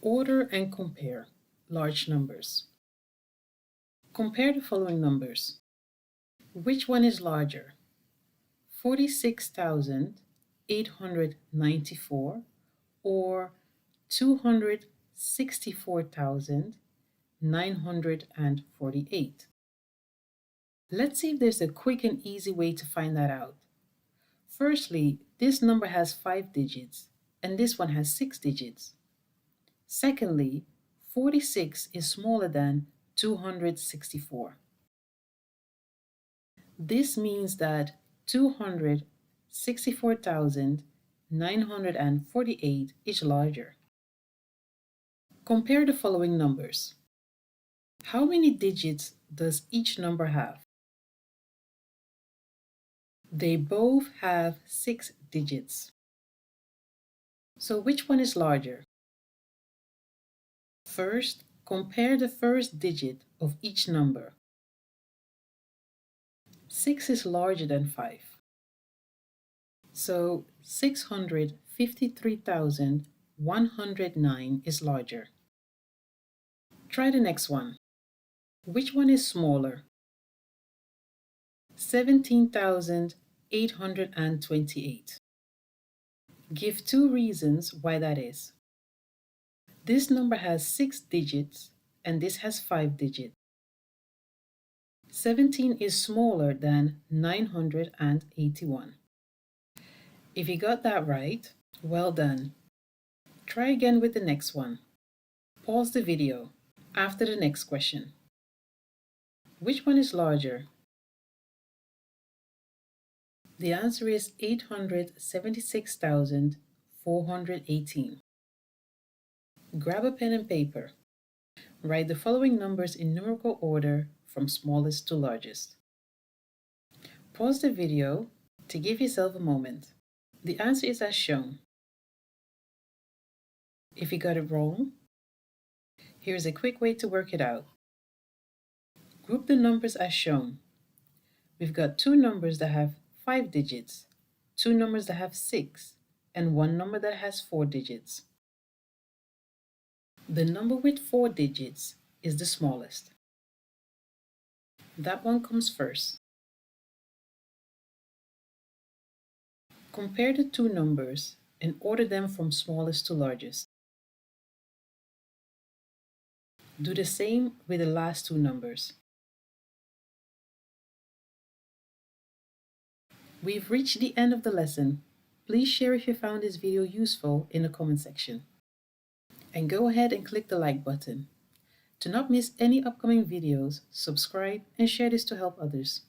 Order and compare large numbers. Compare the following numbers. Which one is larger? 46,894 or 264,948? Let's see if there's a quick and easy way to find that out. Firstly, this number has 5 digits and this one has 6 digits. Secondly, 46 is smaller than 264. This means that 264,948 is larger. Compare the following numbers. How many digits does each number have? They both have 6 digits. So which one is larger? First, compare the first digit of each number. 6 is larger than 5. So 653,109 is larger. Try the next one. Which one is smaller? 17,828. Give 2 reasons why that is. This number has 6 digits and this has 5 digits. 17 is smaller than 981. If you got that right, well done. Try again with the next one. Pause the video after the next question. Which one is larger? The answer is 876,418. Grab a pen and paper. Write the following numbers in numerical order from smallest to largest. Pause the video to give yourself a moment. The answer is as shown. If you got it wrong, here's a quick way to work it out. Group the numbers as shown. We've got 2 numbers that have 5 digits, 2 numbers that have 6, and 1 number that has 4 digits. The number with 4 digits is the smallest. That one comes first. Compare the 2 numbers and order them from smallest to largest. Do the same with the last 2 numbers. We've reached the end of the lesson. Please share if you found this video useful in the comment section. And go ahead and click the like button. To not miss any upcoming videos, subscribe and share this to help others.